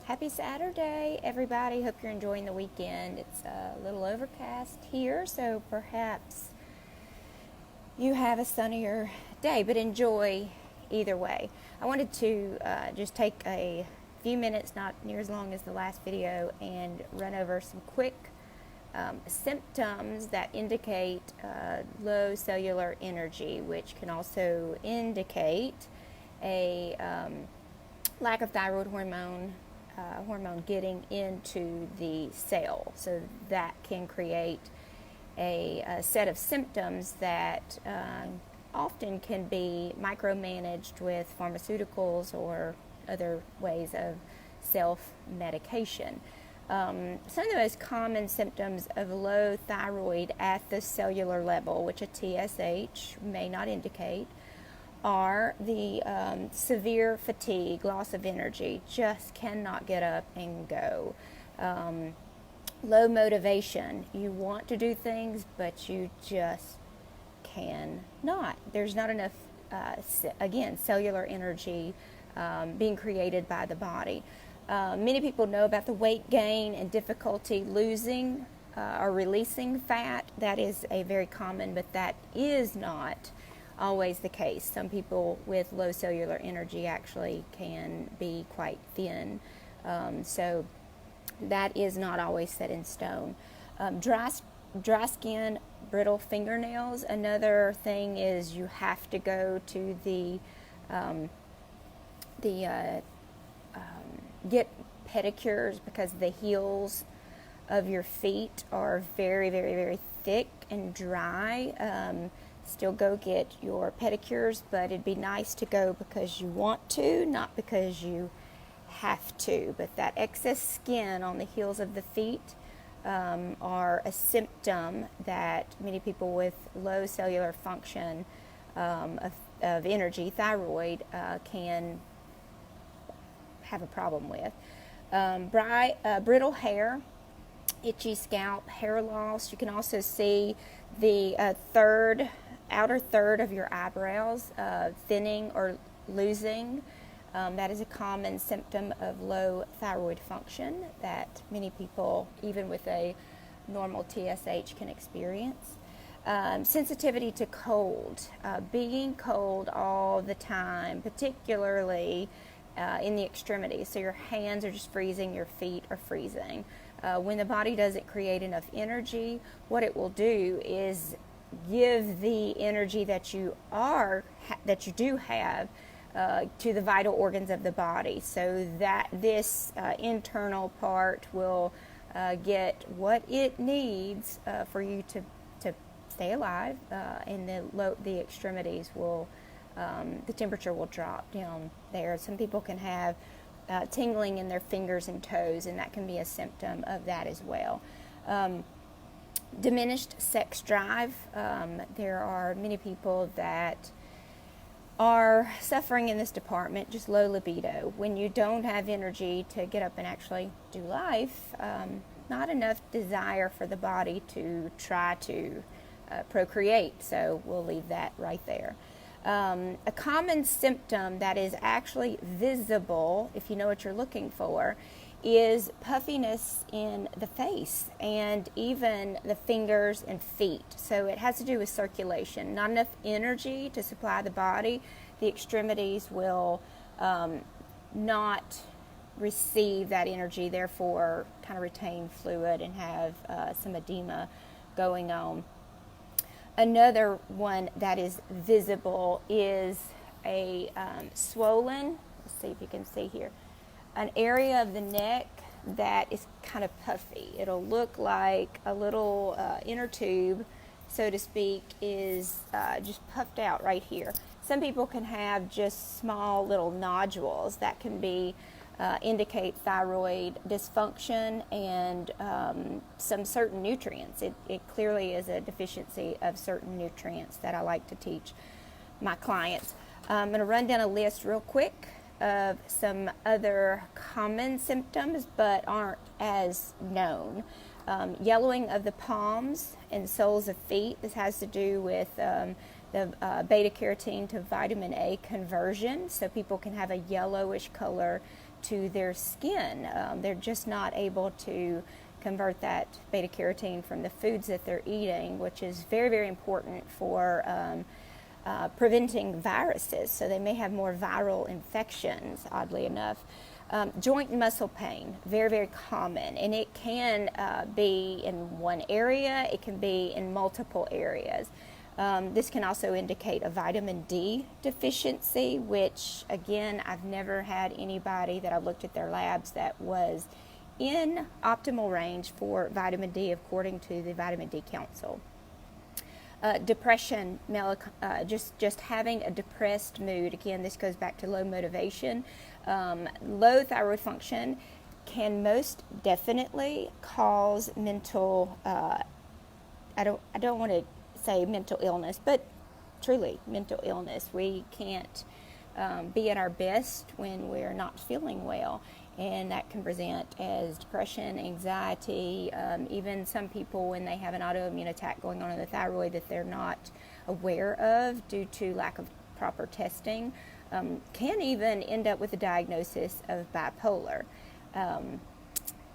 Happy Saturday, everybody. Hope you're enjoying the weekend. It's a little overcast here, so perhaps you have a sunnier day, but enjoy either way. I wanted to just take a few minutes, not near as long as the last video, and run over some quick symptoms that indicate low cellular energy, which can also indicate a lack of thyroid hormone getting into the cell. So that can create a set of symptoms that often can be micromanaged with pharmaceuticals or other ways of self-medication. Some of the most common symptoms of low thyroid at the cellular level, which a TSH may not indicate, are the severe fatigue, loss of energy, just cannot get up and go. Low motivation. You want to do things, but you just cannot. There's not enough, again, cellular energy being created by the body. Many people know about the weight gain and difficulty losing or releasing fat. That is a very common, but that is not always the case. Some people with low cellular energy actually can be quite thin. So that is not always set in stone. Dry skin, brittle fingernails. Another thing is you have to go to get pedicures because the heels of your feet are very, very, very thick and dry. Still go get your pedicures, but it'd be nice to go because you want to, not because you have to. But that excess skin on the heels of the feet are a symptom that many people with low cellular function of energy, thyroid, can have a problem with. Brittle hair, itchy scalp, hair loss. You can also see the outer third of your eyebrows thinning or losing. That is a common symptom of low thyroid function that many people, even with a normal TSH, can experience. Sensitivity to cold, being cold all the time, particularly in the extremities. So your hands are just freezing, your feet are freezing. When the body doesn't create enough energy, what it will do is give the energy that you do have to the vital organs of the body, so that this internal part will get what it needs for you to stay alive, and the extremities will, the temperature will drop down there. Some people can have tingling in their fingers and toes, and that can be a symptom of that as well. Diminished sex drive. There are many people that are suffering in this department, just low libido. When you don't have energy to get up and actually do life, not enough desire for the body to try to procreate. So we'll leave that right there. A common symptom that is actually visible, if you know what you're looking for, is puffiness in the face and even the fingers and feet. So it has to do with circulation. Not enough energy to supply the body. The extremities will not receive that energy, therefore kind of retain fluid and have some edema going on. Another one that is visible is a swollen, let's see if you can see here, an area of the neck that is kind of puffy. It'll look like a little inner tube, so to speak, is just puffed out right here. Some people can have just small little nodules that can be indicate thyroid dysfunction and some certain nutrients. It clearly is a deficiency of certain nutrients that I like to teach my clients. I'm going to run down a list real quick of some other common symptoms but aren't as known. Yellowing of the palms and soles of feet. This has to do with the beta carotene to vitamin A conversion, so people can have a yellowish color to their skin. They're just not able to convert that beta carotene from the foods that they're eating, which is very, very important for preventing viruses. So they may have more viral infections, oddly enough. Joint and muscle pain, very, very common, and it can be in one area, it can be in multiple areas. This can also indicate a vitamin D deficiency, which, again, I've never had anybody that I've looked at their labs that was in optimal range for vitamin D according to the Vitamin D Council. Depression, just having a depressed mood. Again, this goes back to low motivation. Low thyroid function can most definitely cause mental, I don't want to say mental illness, but truly mental illness. We can't be at our best when we're not feeling well, and that can present as depression, anxiety, even some people when they have an autoimmune attack going on in the thyroid that they're not aware of due to lack of proper testing, can even end up with a diagnosis of bipolar.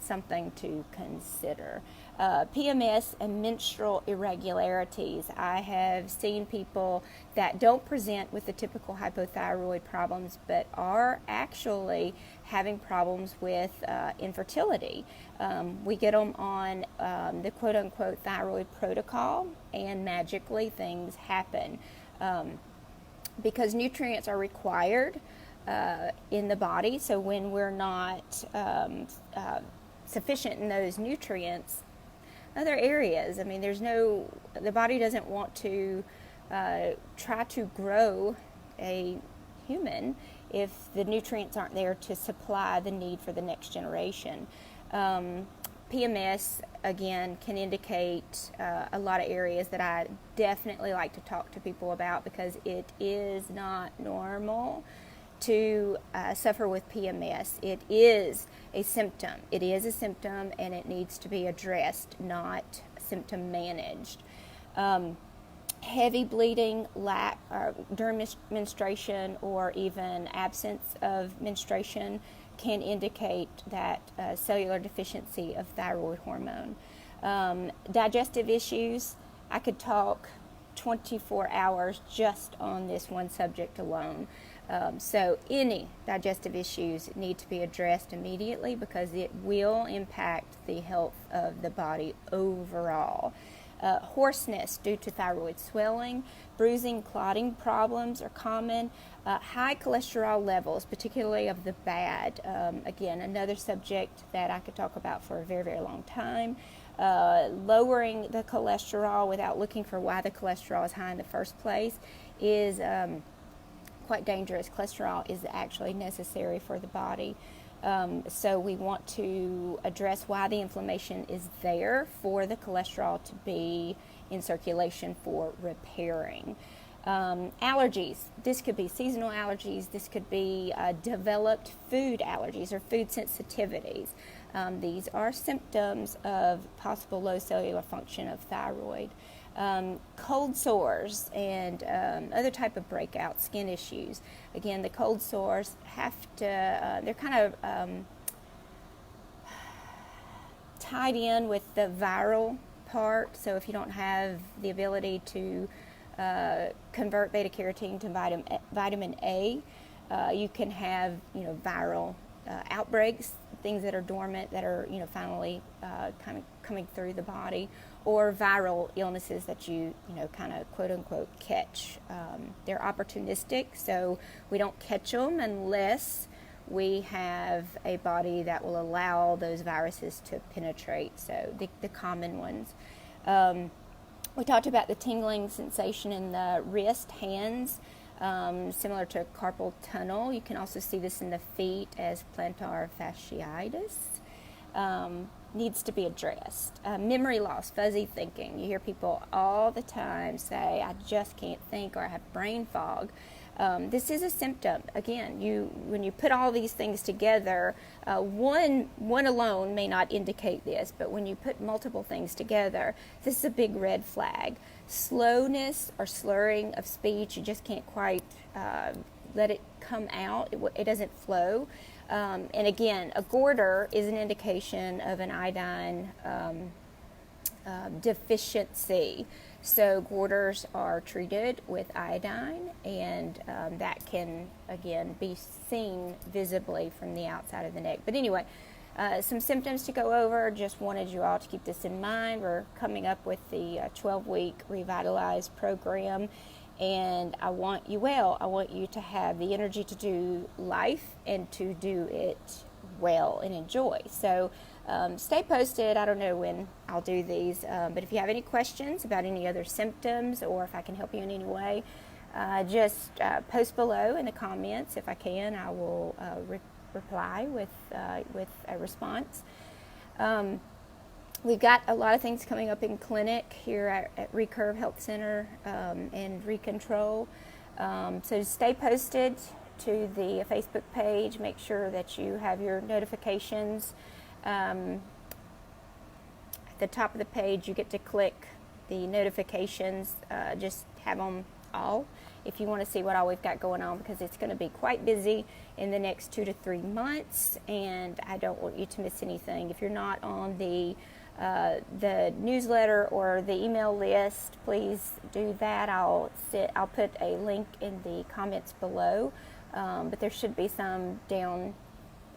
Something to consider. PMS and menstrual irregularities. I have seen people that don't present with the typical hypothyroid problems, but are actually having problems with infertility. We get them on the quote-unquote thyroid protocol, and magically things happen. Because nutrients are required in the body, so when we're not sufficient in those nutrients, other areas, I mean, the body doesn't want to try to grow a human if the nutrients aren't there to supply the need for the next generation. PMS, again, can indicate a lot of areas that I definitely like to talk to people about, because it is not normal to suffer with PMS. It is a symptom. It is a symptom, and it needs to be addressed, not symptom managed. Heavy bleeding, lack during menstruation, or even absence of menstruation can indicate that cellular deficiency of thyroid hormone. Digestive issues, I could talk 24 hours just on this one subject alone. So any digestive issues need to be addressed immediately, because it will impact the health of the body overall. Hoarseness due to thyroid swelling, bruising, clotting problems are common. High cholesterol levels, particularly of the bad. Again, another subject that I could talk about for a very, very long time. Lowering the cholesterol without looking for why the cholesterol is high in the first place is quite dangerous. Cholesterol is actually necessary for the body. So we want to address why the inflammation is there for the cholesterol to be in circulation for repairing. Allergies. This could be seasonal allergies. This could be developed food allergies or food sensitivities. These are symptoms of possible low cellular function of thyroid. Cold sores and other type of breakout skin issues. Again, the cold sores have to, they're kind of tied in with the viral part. So if you don't have the ability to convert beta carotene to vitamin A, you can have, viral outbreaks, things that are dormant that are, finally kind of coming through the body, or viral illnesses that you kind of quote unquote catch. They're opportunistic, so we don't catch them unless we have a body that will allow those viruses to penetrate. So the common ones. We talked about the tingling sensation in the wrist, hands, similar to carpal tunnel. You can also see this in the feet as plantar fasciitis. Needs to be addressed. Memory loss, fuzzy thinking. You hear people all the time say, I just can't think, or I have brain fog. This is a symptom. Again, when you put all these things together, one alone may not indicate this, but when you put multiple things together, this is a big red flag. Slowness or slurring of speech, you just can't quite let it come out. It doesn't flow. And again, a goiter is an indication of an iodine deficiency. So goiters are treated with iodine, and that can, again, be seen visibly from the outside of the neck. But anyway, some symptoms to go over. Just wanted you all to keep this in mind. We're coming up with the 12-week Revitalize program, and I want you well. I want you to have the energy to do life and to do it well and enjoy. So stay posted. I don't know when I'll do these, but if you have any questions about any other symptoms or if I can help you in any way, just post below in the comments. If I can, I will reply with a response. We've got a lot of things coming up in clinic here at Recurve Health Center and RECONTROL. So stay posted to the Facebook page. Make sure that you have your notifications. At the top of the page, you get to click the notifications. Just have them all if you want to see what all we've got going on, because it's going to be quite busy in the next 2 to 3 months, and I don't want you to miss anything. If you're not on the newsletter or the email list, please do that. I'll put a link in the comments below, but there should be some down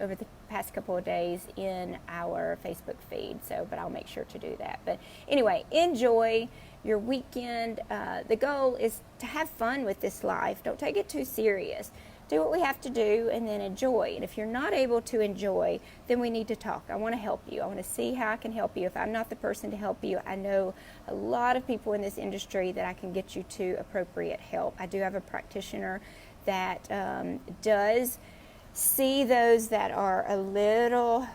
over the past couple of days in our Facebook feed. But I'll make sure to do that. But anyway, enjoy your weekend. The goal is to have fun with this life. Don't take it too serious. Do what we have to do and then enjoy. And if you're not able to enjoy, then we need to talk. I want to help you. I want to see how I can help you. If I'm not the person to help you, I know a lot of people in this industry that I can get you to appropriate help. I do have a practitioner that does see those that are a little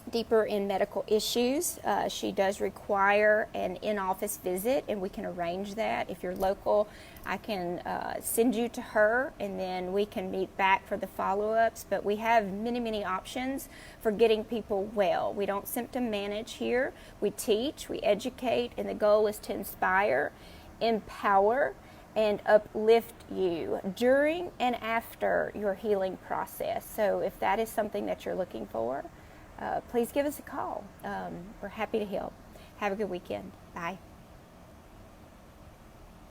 deeper in medical issues. She does require an in-office visit, and we can arrange that. If you're local, I can send you to her, and then we can meet back for the follow-ups. But we have many, many options for getting people well. We don't symptom manage here. We teach, we educate, and the goal is to inspire, empower, and uplift you during and after your healing process. So if that is something that you're looking for, please give us a call. We're happy to help. Have a good weekend. Bye.